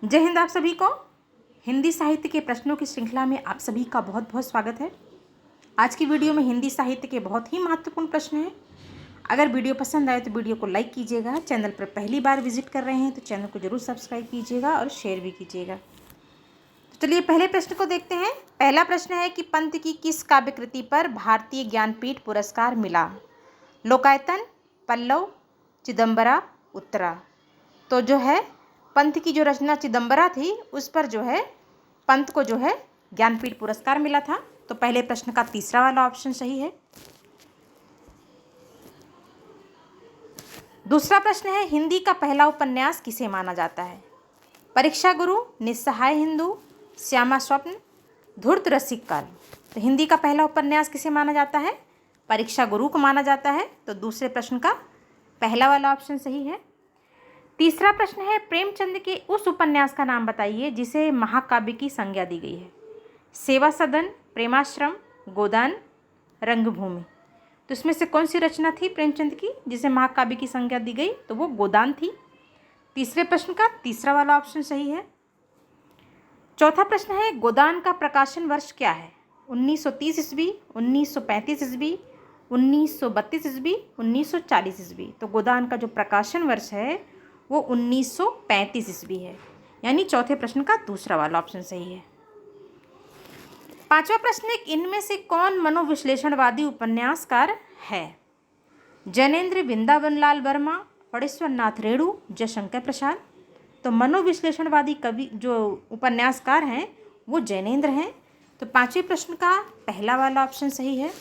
जय हिंद। आप सभी को हिंदी साहित्य के प्रश्नों की श्रृंखला में आप सभी का बहुत बहुत स्वागत है। आज की वीडियो में हिंदी साहित्य के बहुत ही महत्वपूर्ण प्रश्न हैं। अगर वीडियो पसंद आए तो वीडियो को लाइक कीजिएगा। चैनल पर पहली बार विजिट कर रहे हैं तो चैनल को जरूर सब्सक्राइब कीजिएगा और शेयर भी कीजिएगा। तो चलिए पहले प्रश्न को देखते हैं। पहला प्रश्न है कि पंत की किस काव्य कृति पर भारतीय ज्ञानपीठ पुरस्कार मिला? लोकायतन, पल्लव, चिदम्बरा, उत्तरा। तो जो है पंत की जो रचना चिदम्बरा थी उस पर जो है पंत को जो है ज्ञानपीठ पुरस्कार मिला था। तो पहले प्रश्न का तीसरा वाला ऑप्शन सही है। दूसरा प्रश्न है हिंदी का पहला उपन्यास किसे माना जाता है? परीक्षा गुरु, निस्सहाय हिंदू, श्यामा स्वप्न, धूर्त रसिक काल। तो हिंदी का पहला उपन्यास किसे माना जाता है? परीक्षा गुरु को माना जाता है। तो दूसरे प्रश्न का पहला वाला ऑप्शन सही है। तीसरा प्रश्न है प्रेमचंद के उस उपन्यास का नाम बताइए जिसे महाकाव्य की संज्ञा दी गई है। सेवा सदन, प्रेमाश्रम, गोदान, रंगभूमि। तो इसमें से कौन सी रचना थी प्रेमचंद की जिसे महाकाव्य की संज्ञा दी गई? तो वो गोदान थी। तीसरे प्रश्न का तीसरा वाला ऑप्शन सही है। चौथा प्रश्न है गोदान का प्रकाशन वर्ष क्या है? 1930 ईस्वी, 1935 ईस्वी, 1932 ईस्वी, 1940 ईस्वी। तो गोदान का जो प्रकाशन वर्ष है वो 1935 ईस्वी है। यानी चौथे प्रश्न का दूसरा वाला ऑप्शन सही है। पांचवा प्रश्न है इनमें से कौन मनोविश्लेषणवादी उपन्यासकार है? जैनेन्द्र, वृंदावनलाल वर्मा, फणीश्वर नाथ रेणु, जयशंकर प्रसाद। तो मनोविश्लेषणवादी कवि जो उपन्यासकार हैं वो जैनेन्द्र हैं। तो पांचवें प्रश्न का पहला वाला ऑप्शन सही है।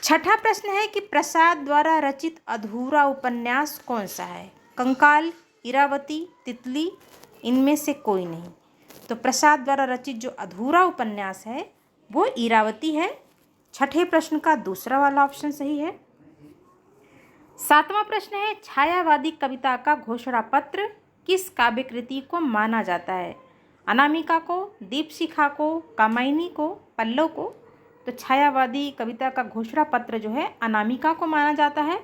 छठा प्रश्न है कि प्रसाद द्वारा रचित अधूरा उपन्यास कौन सा है? कंकाल, इरावती, तितली, इनमें से कोई नहीं। तो प्रसाद द्वारा रचित जो अधूरा उपन्यास है वो इरावती है। छठे प्रश्न का दूसरा वाला ऑप्शन सही है। सातवां प्रश्न है छायावादी कविता का घोषणा पत्र किस काव्य कृति को माना जाता है? अनामिका को, दीपशिखा को, कामायनी को, पल्लव को। तो छायावादी कविता का घोषणा पत्र जो है अनामिका को माना जाता है।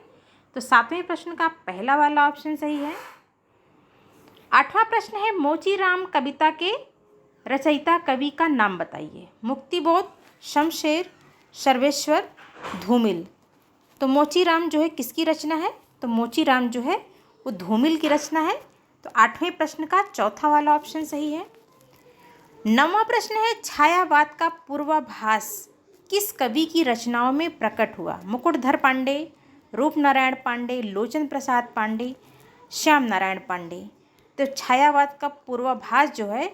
तो सातवें प्रश्न का पहला वाला ऑप्शन सही है। आठवां प्रश्न है मोचीराम कविता के रचयिता कवि का नाम बताइए। मुक्तिबोध, शमशेर, सर्वेश्वर, धूमिल। तो मोचीराम जो है किसकी रचना है? तो मोचीराम जो है वो धूमिल की रचना है। तो आठवें प्रश्न का चौथा वाला ऑप्शन सही है। नौवां प्रश्न है छायावाद का पूर्वाभास किस कवि की रचनाओं में प्रकट हुआ? मुकुटधर पांडे, रूपनारायण पांडे, लोचन प्रसाद पांडे, श्याम नारायण पांडे। तो छायावाद का पूर्वाभास जो है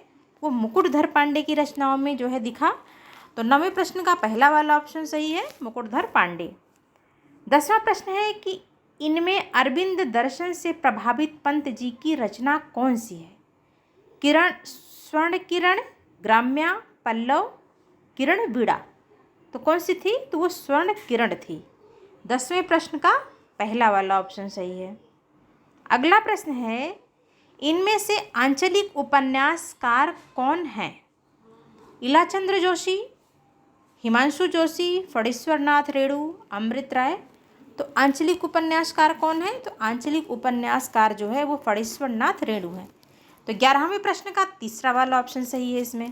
वो मुकुटधर पांडे की रचनाओं में जो है दिखा। तो नौवें प्रश्न का पहला वाला ऑप्शन सही है, मुकुटधर पांडे। 10वां प्रश्न है कि इनमें अरविंद दर्शन से प्रभावित पंत जी की रचना कौन सी है? किरण, स्वर्ण किरण, ग्राम्या, पल्लव, किरण वीणा। तो कौन सी थी? तो वो स्वर्ण किरण थी। 10वें प्रश्न का पहला वाला ऑप्शन सही है। अगला प्रश्न है इनमें से आंचलिक उपन्यासकार कौन है? इलाचंद्र जोशी, हिमांशु जोशी, फणीश्वर नाथ रेणु, अमृत राय। तो आंचलिक उपन्यासकार कौन है? तो आंचलिक उपन्यासकार जो है वो फणीश्वर नाथ रेणु है। तो 11वें प्रश्न का तीसरा वाला ऑप्शन सही है इसमें।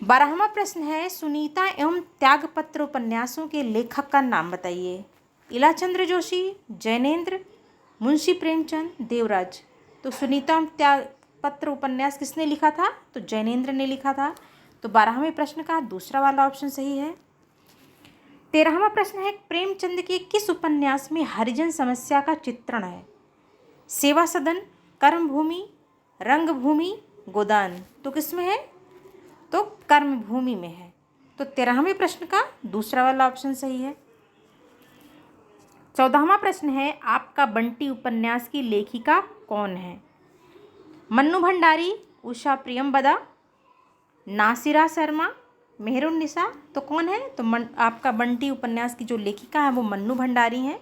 12वां प्रश्न है सुनीता एवं त्यागपत्र उपन्यासों के लेखक का नाम बताइए। इलाचंद्र जोशी, जैनेन्द्र, मुंशी प्रेमचंद, देवराज। तो सुनीता एवं त्यागपत्र उपन्यास किसने लिखा था? तो जैनेन्द्र ने लिखा था। तो 12वें प्रश्न का दूसरा वाला ऑप्शन सही है। 13वां प्रश्न है प्रेमचंद के किस उपन्यास में हरिजन समस्या का चित्रण है? सेवा सदन, कर्मभूमि, रंगभूमि, गोदान। तो किसमें है? तो कर्मभूमि में है। तो 13वें प्रश्न का दूसरा वाला ऑप्शन सही है। 14वां प्रश्न है आपका बंटी उपन्यास की लेखिका कौन है? मन्नू भंडारी, उषा प्रियमबदा, नासिरा शर्मा, मेहरुन्निसा। तो कौन है? तो आपका बंटी उपन्यास की जो लेखिका है वो मन्नू भंडारी हैं।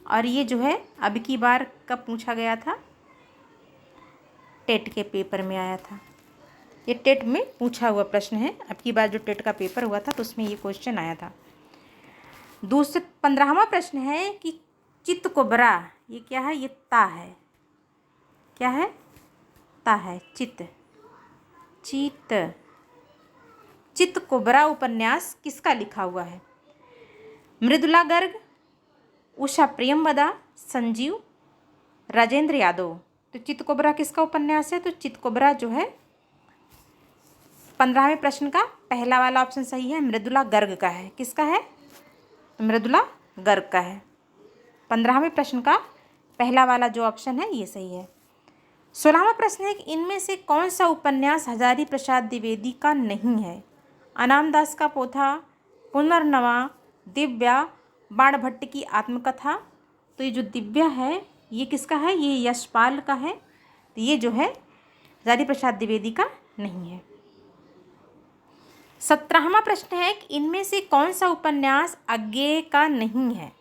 और ये जो है अब की बार कब पूछा गया था? टेट के पेपर में आया था। ये टेट में पूछा हुआ प्रश्न है। अब की बार जो टेट का पेपर हुआ था तो उसमें ये क्वेश्चन आया था। 15वां प्रश्न है कि चित्त को बरा, ये क्या है? ये ता है। क्या है? ता है चितकोबरा उपन्यास किसका लिखा हुआ है? मृदुला गर्ग, उषा प्रियंवदा, संजीव, राजेंद्र यादव। तो चितकोबरा किसका उपन्यास है? तो चितकोबरा जो है 15वें प्रश्न का पहला वाला ऑप्शन सही है, मृदुला गर्ग का है। किसका है? तो मृदुला गर्ग का है। 15वें प्रश्न का पहला वाला जो ऑप्शन है ये सही है। 16वां प्रश्न है कि इनमें से कौन सा उपन्यास हजारी प्रसाद द्विवेदी का नहीं है? अनामदास का पोथा, पुनर्नवा, दिव्या, बाणभट्ट की आत्मकथा। तो ये जो दिव्या है ये किसका है? ये यशपाल का है। तो ये जो है हजारी प्रसाद द्विवेदी का नहीं है। 17वां प्रश्न है कि इनमें से कौन सा उपन्यास अज्ञेय का नहीं है?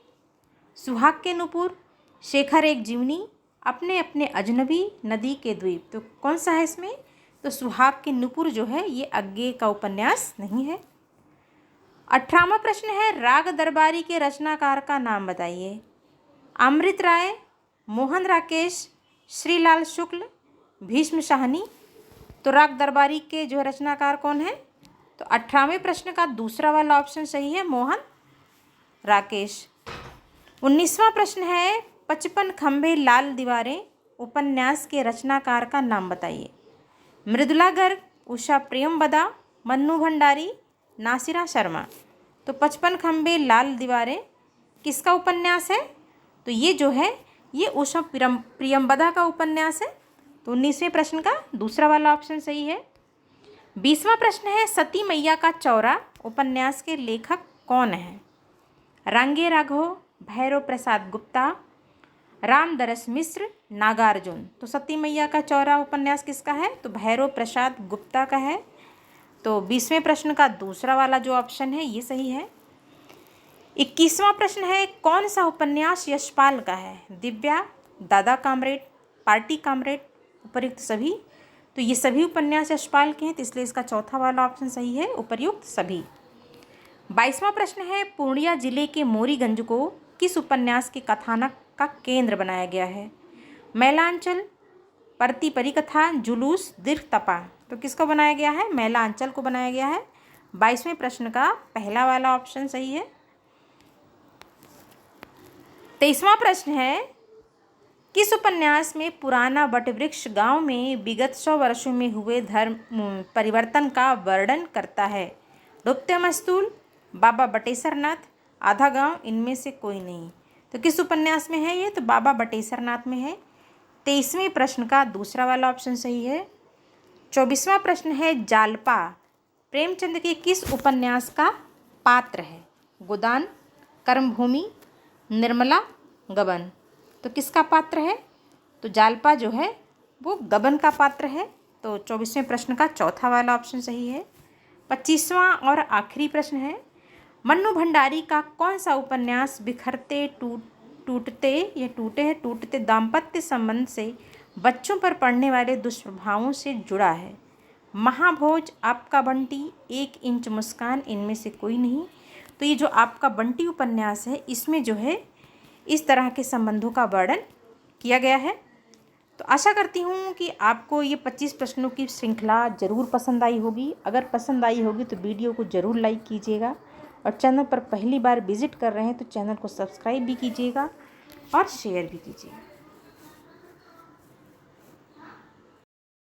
सुहाग के नुपुर, शेखर एक जीवनी, अपने अपने अजनबी, नदी के द्वीप। तो कौन सा है इसमें? तो सुहाग के नुपुर जो है ये अज्ञेय का उपन्यास नहीं है। 18वां प्रश्न है राग दरबारी के रचनाकार का नाम बताइए। अमृत राय, मोहन राकेश, श्रीलाल शुक्ल, भीष्म शाहनी। तो राग दरबारी के जो रचनाकार कौन है? तो 18वें प्रश्न का दूसरा वाला ऑप्शन सही है, मोहन राकेश। 19वां प्रश्न है 55 खंभे लाल दीवारें उपन्यास के रचनाकार का नाम बताइए। मृदुला गर्ग, उषा प्रियंवदा, मन्नू भंडारी, नासिरा शर्मा। तो 55 खंभे लाल दीवारें किसका उपन्यास है? तो ये जो है ये उषा प्रियंवदा का उपन्यास है। तो 19वें प्रश्न का दूसरा वाला ऑप्शन सही है। 20वां प्रश्न है सती मैया का चौरा उपन्यास के लेखक कौन है? रांगे राघव, भैरव प्रसाद गुप्ता, रामदरस मिश्र, नागार्जुन। तो सती मैया का चौरा उपन्यास किसका है? तो भैरव प्रसाद गुप्ता का है। तो 20वें प्रश्न का दूसरा वाला जो ऑप्शन है ये सही है। 21वां प्रश्न है कौन सा उपन्यास यशपाल का है? दिव्या, दादा कामरेड, पार्टी कामरेड, उपर्युक्त सभी। तो ये सभी उपन्यास यशपाल के हैं, तो इसलिए इसका चौथा वाला ऑप्शन सही है, उपर्युक्त सभी। 22वां प्रश्न है पूर्णिया जिले के मोरीगंज को किस उपन्यास के कथानक का केंद्र बनाया गया है? मैलांचल, परती परिकथा, जुलूस, दीर्घ तपा। तो किसको बनाया गया है? मैलांचल को बनाया गया है। 22वें प्रश्न का पहला वाला ऑप्शन सही है। 23वां प्रश्न है किस उपन्यास में पुराना वटवृक्ष गांव में विगत 100 वर्षों में हुए धर्म परिवर्तन का वर्णन करता है? डुबते मस्तूल, बाबा बटेश्वरनाथ, आधा गांव, इनमें से कोई नहीं। तो किस उपन्यास में है ये? तो बाबा बटेश्वरनाथ में है। 23वें प्रश्न का दूसरा वाला ऑप्शन सही है। 24वां प्रश्न है जालपा प्रेमचंद के किस उपन्यास का पात्र है? गोदान, कर्मभूमि, निर्मला, गबन। तो किसका पात्र है? तो जालपा जो है वो गबन का पात्र है। तो 24वें प्रश्न का चौथा वाला ऑप्शन सही है। 25वां और आखिरी प्रश्न है मन्नू भंडारी का कौन सा उपन्यास बिखरते टूटते दाम्पत्य संबंध से बच्चों पर पड़ने वाले दुष्प्रभावों से जुड़ा है? महाभोज, आपका बंटी, 1 इंच मुस्कान, इनमें से कोई नहीं। तो ये जो आपका बंटी उपन्यास है इसमें जो है इस तरह के संबंधों का वर्णन किया गया है। तो आशा करती हूँ कि आपको ये 25 प्रश्नों की श्रृंखला ज़रूर पसंद आई होगी। अगर पसंद आई होगी तो वीडियो को ज़रूर लाइक कीजिएगा और चैनल पर पहली बार विजिट कर रहे हैं तो चैनल को सब्सक्राइब भी कीजिएगा और शेयर भी कीजिएगा।